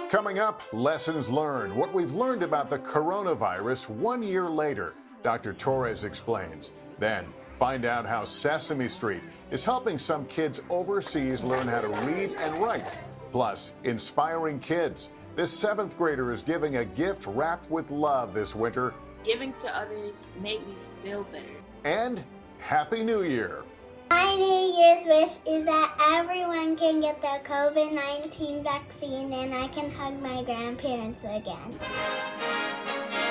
Coming up, lessons learned. What we've learned about the coronavirus 1 year later. Dr. Torres explains. Then, find out how Sesame Street is helping some kids overseas learn how to read and write. Plus, inspiring kids. This seventh grader is giving a gift wrapped with love this winter. Giving to others make me feel better. And Happy New Year. My New Year's wish is that everyone can get the COVID-19 vaccine and I can hug my grandparents again.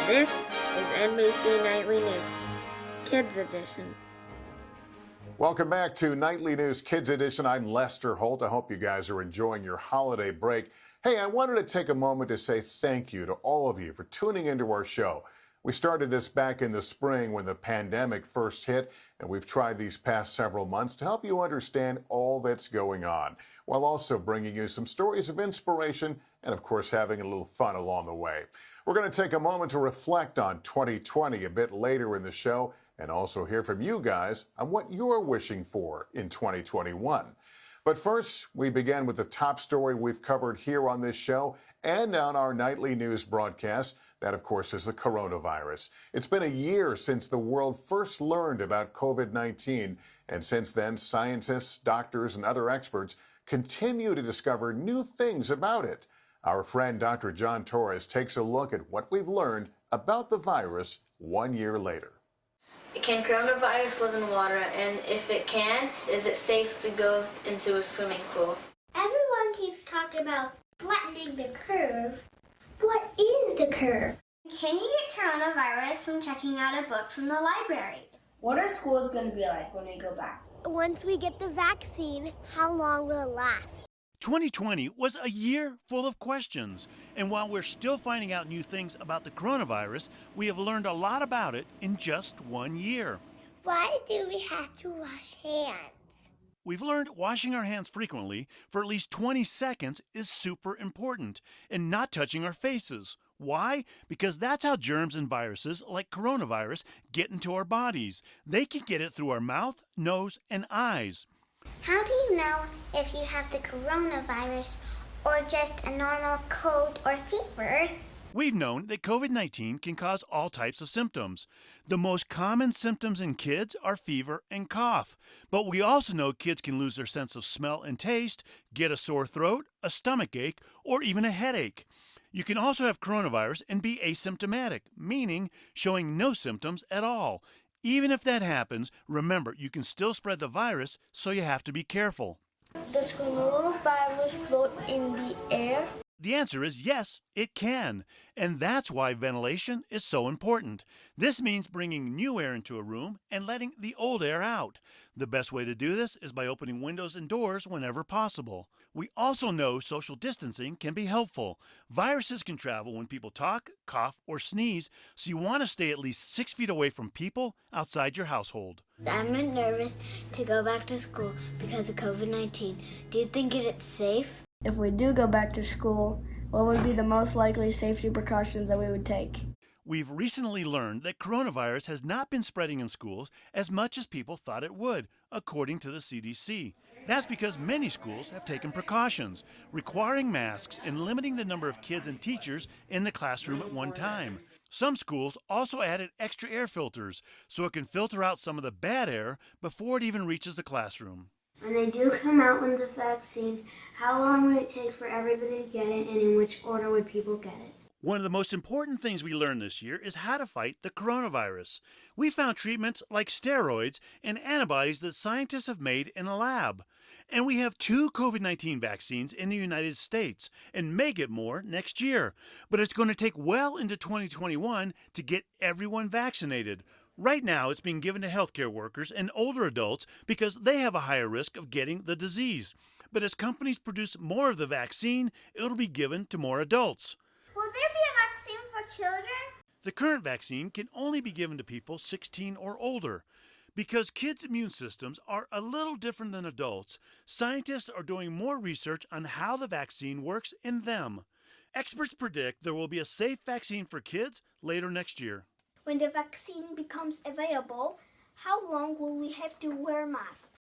This is NBC Nightly News, Kids Edition. Welcome back to Nightly News Kids Edition. I'm Lester Holt. I hope you guys are enjoying your holiday break. Hey, I wanted to take a moment to say thank you to all of you for tuning into our show. We started this back in the spring when the pandemic first hit, and we've tried these past several months to help you understand all that's going on, while also bringing you some stories of inspiration and, of course, having a little fun along the way. We're going to take a moment to reflect on 2020 a bit later in the show and also hear from you guys on what you're wishing for in 2021. But first, we begin with the top story we've covered here on this show and on our nightly news broadcast. That, of course, is the coronavirus. It's been a year since the world first learned about COVID-19, and since then, scientists, doctors, and other experts continue to discover new things about it. Our friend Dr. John Torres takes a look at what we've learned about the virus 1 year later. Can coronavirus live in water, and if it can't, is it safe to go into a swimming pool? Everyone keeps talking about flattening the curve. What is the curve? Can you get coronavirus from checking out a book from the library? What are schools going to be like when we go back? Once we get the vaccine, how long will it last? 2020 was a year full of questions, and while we're still finding out new things about the coronavirus, we have learned a lot about it in just 1 year. Why do we have to wash hands? We've learned washing our hands frequently for at least 20 seconds is super important, and not touching our faces. Why? Because that's how germs and viruses like coronavirus get into our bodies. They can get it through our mouth, nose, and eyes. How do you know if you have the coronavirus or just a normal cold or fever? We've known that COVID-19 can cause all types of symptoms. The most common symptoms in kids are fever and cough. But we also know kids can lose their sense of smell and taste, get a sore throat, a stomach ache, or even a headache. You can also have coronavirus and be asymptomatic, meaning showing no symptoms at all. Even if that happens, remember, you can still spread the virus, so you have to be careful. Does coronavirus float in the air? The answer is yes, it can. And that's why ventilation is so important. This means bringing new air into a room and letting the old air out. The best way to do this is by opening windows and doors whenever possible. We also know social distancing can be helpful. Viruses can travel when people talk, cough, or sneeze, so you want to stay at least 6 feet away from people outside your household. I'm nervous to go back to school because of COVID-19. Do you think it's safe? If we do go back to school, what would be the most likely safety precautions that we would take? We've recently learned that coronavirus has not been spreading in schools as much as people thought it would, according to the CDC. That's because many schools have taken precautions, requiring masks and limiting the number of kids and teachers in the classroom at one time. Some schools also added extra air filters so it can filter out some of the bad air before it even reaches the classroom. When they do come out with the vaccine, how long would it take for everybody to get it, and in which order would people get it? One of the most important things we learned this year is how to fight the coronavirus. We found treatments like steroids and antibodies that scientists have made in a lab. And we have 2 COVID-19 vaccines in the United States and may get more next year. But it's going to take well into 2021 to get everyone vaccinated. Right now, it's being given to healthcare workers and older adults because they have a higher risk of getting the disease. But as companies produce more of the vaccine, it'll be given to more adults. Will there be a vaccine for children? The current vaccine can only be given to people 16 or older. Because kids' immune systems are a little different than adults, scientists are doing more research on how the vaccine works in them. Experts predict there will be a safe vaccine for kids later next year. When the vaccine becomes available, how long will we have to wear masks?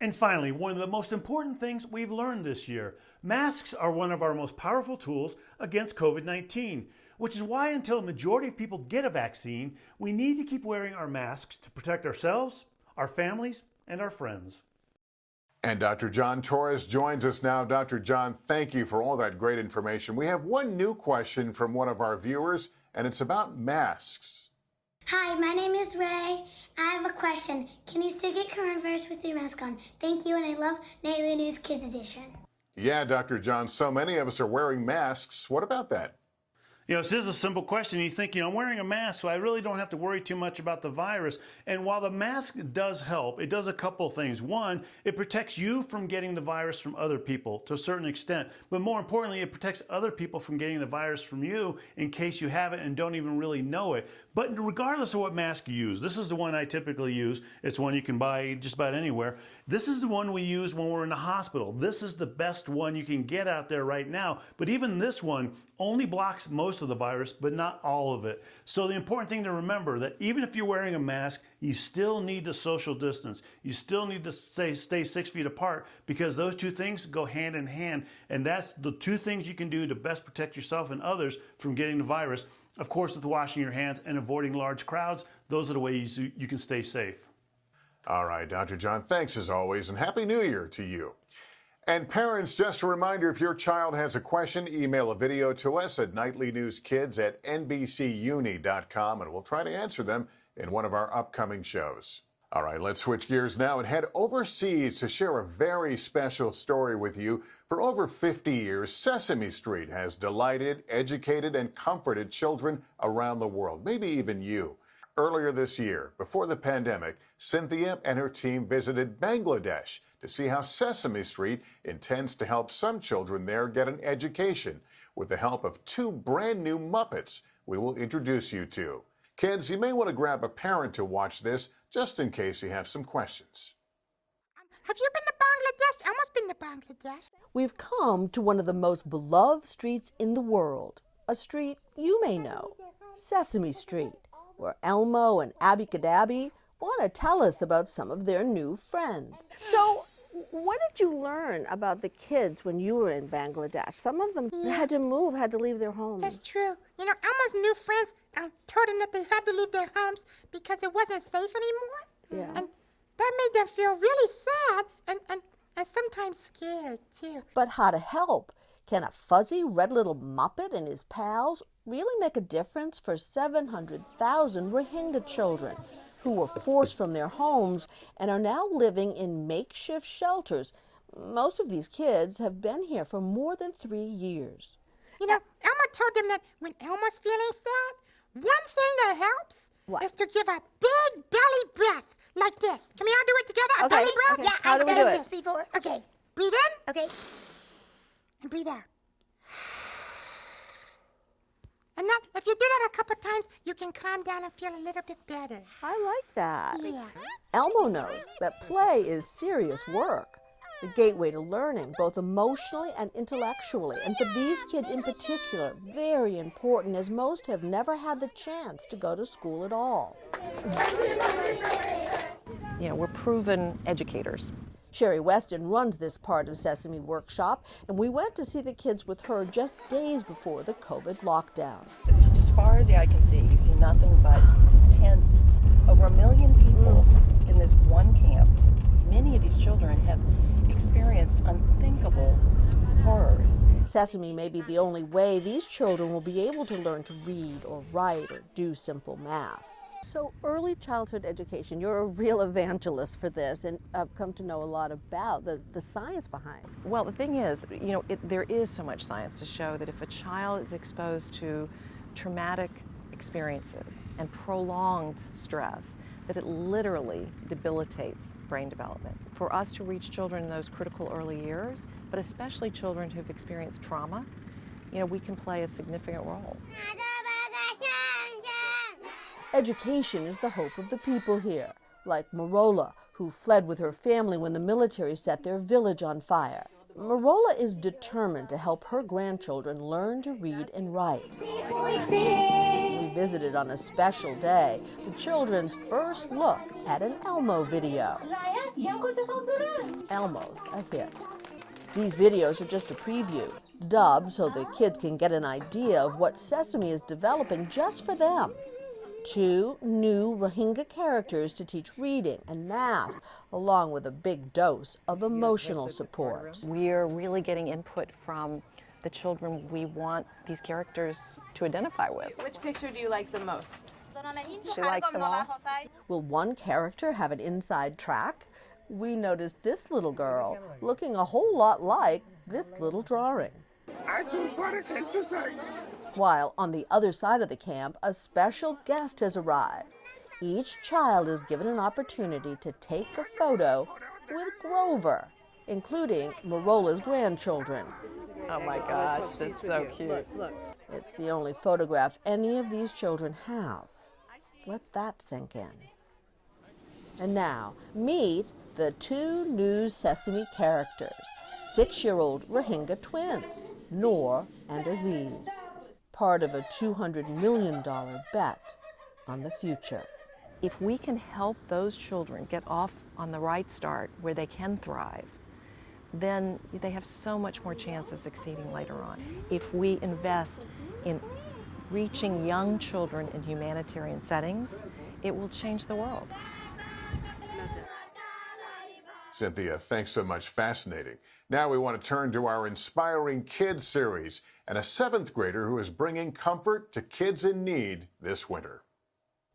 And finally, one of the most important things we've learned this year, masks are one of our most powerful tools against COVID-19, which is why until a majority of people get a vaccine, we need to keep wearing our masks to protect ourselves, our families, and our friends. And Dr. John Torres joins us now. Dr. John, thank you for all that great information. We have one new question from one of our viewers, and it's about masks. Hi, my name is Ray. I have a question. Can you still get coronavirus with your mask on? Thank you, and I love Nightly News Kids Edition. Yeah, Dr. John, so many of us are wearing masks. What about that? This is a simple question. You think, I'm wearing a mask, so I really don't have to worry too much about the virus. And while the mask does help, it does a couple things. One, it protects you from getting the virus from other people to a certain extent. But more importantly, it protects other people from getting the virus from you in case you have it and don't even really know it. But regardless of what mask you use, this is the one I typically use. It's one you can buy just about anywhere. This is the one we use when we're in the hospital. This is the best one you can get out there right now. But even this one only blocks most of the virus, but not all of it. So the important thing to remember that even if you're wearing a mask, you still need to social distance. You still need to stay 6 feet apart, because those two things go hand in hand. And that's the two things you can do to best protect yourself and others from getting the virus. Of course, with washing your hands and avoiding large crowds, those are the ways you can stay safe. All right, Dr. John, thanks as always, and Happy New Year to you. And parents, just a reminder, if your child has a question, email a video to us at nightlynewskids@nbcuni.com, and we'll try to answer them in one of our upcoming shows. All right, let's switch gears now and head overseas to share a very special story with you. For over 50 years, Sesame Street has delighted, educated, and comforted children around the world, maybe even you. Earlier this year, before the pandemic, Cynthia and her team visited Bangladesh to see how Sesame Street intends to help some children there get an education with the help of two brand new Muppets we will introduce you to. Kids, you may want to grab a parent to watch this just in case you have some questions. Have you been to Bangladesh? Elmo's been to Bangladesh. We've come to one of the most beloved streets in the world, a street you may know, Sesame Street, where Elmo and Abby Cadabby want to tell us about some of their new friends. So, what did you learn about the kids when you were in Bangladesh? Some of them had to move, had to leave their homes. That's true. Elmo's new friends told them that they had to leave their homes because it wasn't safe anymore. Yeah. And that made them feel really sad and sometimes scared, too. But how to help? Can a fuzzy red little Muppet and his pals really make a difference for 700,000 Rohingya children who were forced from their homes and are now living in makeshift shelters? Most of these kids have been here for more than 3 years. Elmo told them that when Elmo's feeling sad, one thing that helps is to give a big belly breath like this. Can we all do it together? A belly breath? Okay. Yeah, How do we do it? Before. Okay, breathe in. Okay. And breathe out. And that, if you do that a couple times, you can calm down and feel a little bit better. I like that. Yeah. Elmo knows that play is serious work, the gateway to learning, both emotionally and intellectually. And for these kids in particular, very important, as most have never had the chance to go to school at all. We're proven educators. Sherry Weston runs this part of Sesame Workshop, and we went to see the kids with her just days before the COVID lockdown. Just as far as the eye can see, you see nothing but tents. Over 1 million people in this one camp. Many of these children have experienced unthinkable horrors. Sesame may be the only way these children will be able to learn to read or write or do simple math. So early childhood education, you're a real evangelist for this, and I've come to know a lot about the science behind it. Well, the thing is, there is so much science to show that if a child is exposed to traumatic experiences and prolonged stress, that it literally debilitates brain development. For us to reach children in those critical early years, but especially children who've experienced trauma, we can play a significant role. Education is the hope of the people here, like Marola, who fled with her family when the military set their village on fire. Marola is determined to help her grandchildren learn to read and write. We visited on a special day, the children's first look at an Elmo video. Elmo's a hit. These videos are just a preview, dubbed so the kids can get an idea of what Sesame is developing just for them. 2 new Rohingya characters to teach reading and math, along with a big dose of emotional support. We're really getting input from the children we want these characters to identify with. Which picture do you like the most? She likes them all. Will one character have an inside track? We noticed this little girl looking a whole lot like this little drawing. While on the other side of the camp, a special guest has arrived. Each child is given an opportunity to take a photo with Grover, including Marola's grandchildren. Oh my gosh, that's so cute. Look. It's the only photograph any of these children have. Let that sink in. And now, meet the 2 new Sesame characters, 6-year-old Rohingya twins, Noor and Aziz, part of a $200 million bet on the future. If we can help those children get off on the right start where they can thrive, then they have so much more chance of succeeding later on. If we invest in reaching young children in humanitarian settings, it will change the world. Cynthia, thanks so much. Fascinating. Now we want to turn to our Inspiring Kids series and a 7th grader who is bringing comfort to kids in need this winter.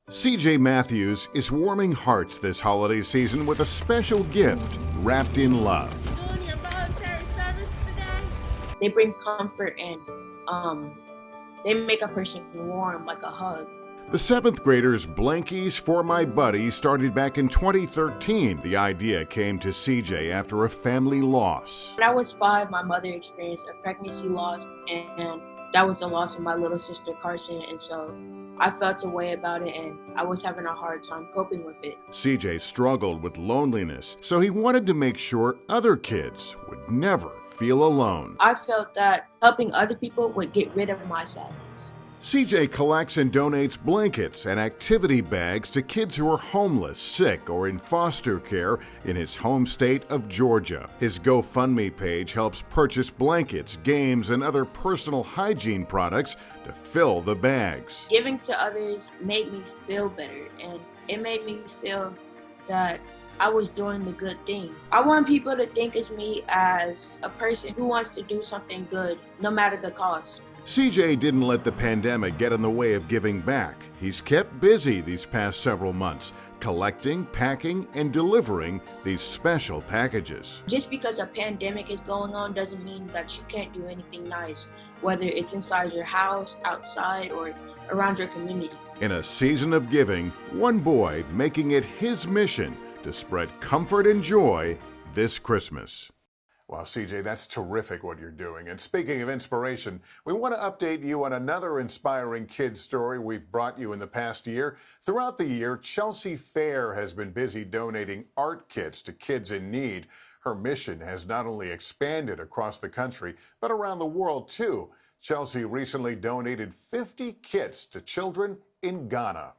CJ Matthews is warming hearts this holiday season with a special gift wrapped in love. Doing your voluntary service today? They bring comfort and they make a person warm like a hug. The 7th graders' Blankies for My Buddy started back in 2013. The idea came to CJ after a family loss. When I was 5, my mother experienced a pregnancy loss, and that was the loss of my little sister Carson, and so I felt a way about it, and I was having a hard time coping with it. CJ struggled with loneliness, so he wanted to make sure other kids would never feel alone. I felt that helping other people would get rid of my sadness. CJ collects and donates blankets and activity bags to kids who are homeless, sick, or in foster care in his home state of Georgia. His GoFundMe page helps purchase blankets, games, and other personal hygiene products to fill the bags. Giving to others made me feel better, and it made me feel that I was doing the good thing. I want people to think of me as a person who wants to do something good, no matter the cost. CJ didn't let the pandemic get in the way of giving back. He's kept busy these past several months, collecting, packing, and delivering these special packages. Just because a pandemic is going on doesn't mean that you can't do anything nice, whether it's inside your house, outside, or around your community. In a season of giving, one boy making it his mission to spread comfort and joy this Christmas. Wow, CJ, that's terrific what you're doing. And speaking of inspiration, we want to update you on another inspiring kids story we've brought you in the past year. Throughout the year, Chelsea Fair has been busy donating art kits to kids in need. Her mission has not only expanded across the country, but around the world too. Chelsea recently donated 50 kits to children in Ghana.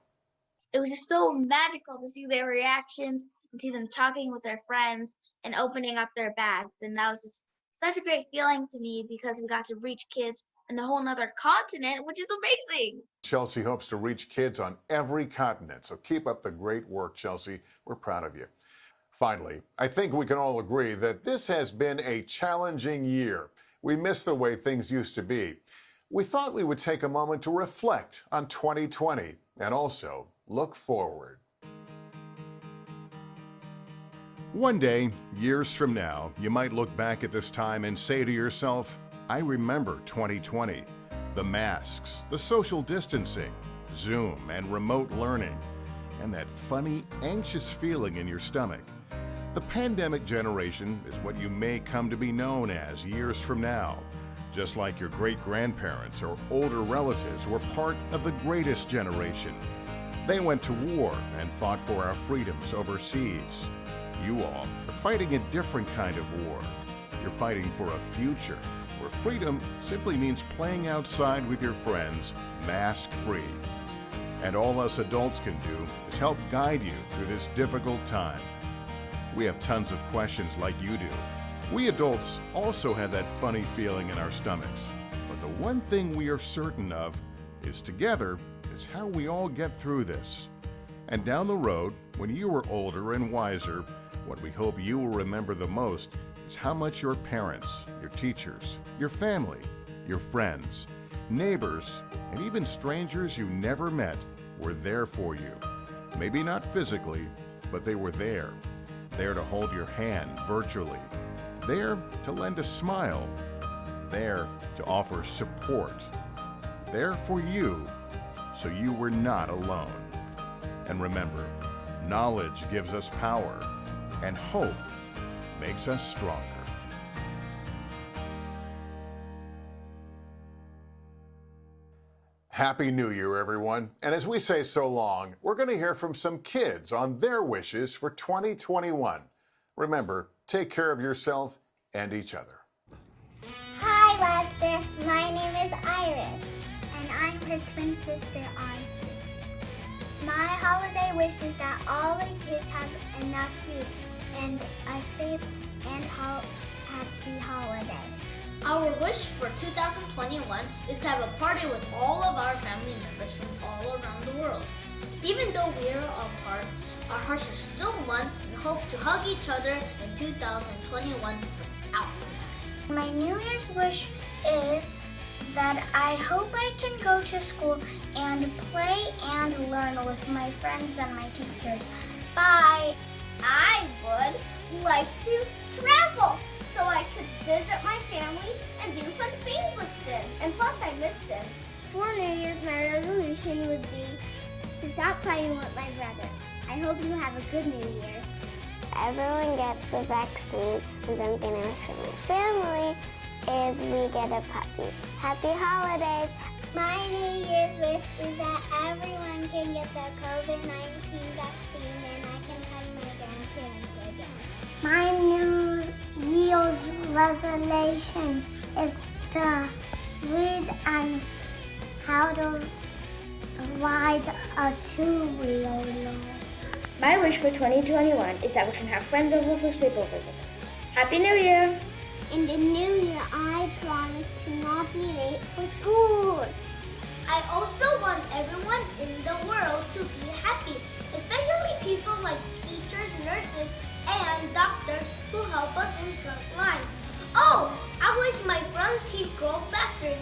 It was just so magical to see their reactions and see them talking with their friends and opening up their bags. And that was just such a great feeling to me because we got to reach kids in a whole nother continent, which is amazing. Chelsea hopes to reach kids on every continent. So keep up the great work, Chelsea. We're proud of you. Finally, I think we can all agree that this has been a challenging year. We miss the way things used to be. We thought we would take a moment to reflect on 2020 and also look forward. One day, years from now, you might look back at this time and say to yourself, I remember 2020. The masks, the social distancing, Zoom and remote learning, and that funny, anxious feeling in your stomach. The pandemic generation is what you may come to be known as years from now. Just like your great-grandparents or older relatives were part of the greatest generation. They went to war and fought for our freedoms overseas. You all are fighting a different kind of war. You're fighting for a future where freedom simply means playing outside with your friends, mask-free. And all us adults can do is help guide you through this difficult time. We have tons of questions like you do. We adults also have that funny feeling in our stomachs. But the one thing we are certain of is together is how we all get through this. And down the road, when you are older and wiser, what we hope you will remember the most is how much your parents, your teachers, your family, your friends, neighbors, and even strangers you never met were there for you. Maybe not physically, but they were there. There to hold your hand virtually. There to lend a smile. There to offer support. There for you, so you were not alone. And remember, knowledge gives us power, and hope makes us stronger. Happy New Year, everyone. And as we say so long, we're going to hear from some kids on their wishes for 2021. Remember, take care of yourself and each other. Hi, Lester. My name is Iris. And I'm her twin sister, Auntie. My holiday wish is that all the kids have enough food and a safe and happy holiday. Our wish for 2021 is to have a party with all of our family members from all around the world. Even though we are apart, our hearts are still one and hope to hug each other in 2021 without masks. My New Year's wish is that I hope I can go to school and play and learn with my friends and my teachers. Bye! I would like to travel so I could visit my family and do fun things with them. And plus I miss them. For New Year's, my resolution would be to stop fighting with my brother. I hope you have a good New Year's. Everyone gets the vaccine and something else for my family is we get a puppy. Happy holidays! My New Year's wish is that everyone can get the COVID-19 vaccine and I can hug my grandparents again. My New Year's resolution is to read and how to ride a two-wheeler. My wish for 2021 is that we can have friends over for sleepovers. Happy New Year! In the new year, I promise to not be late for school. I also want everyone in the world to be happy, especially people like teachers, nurses, and doctors who help us in front lines. Oh, I wish my front teeth grow faster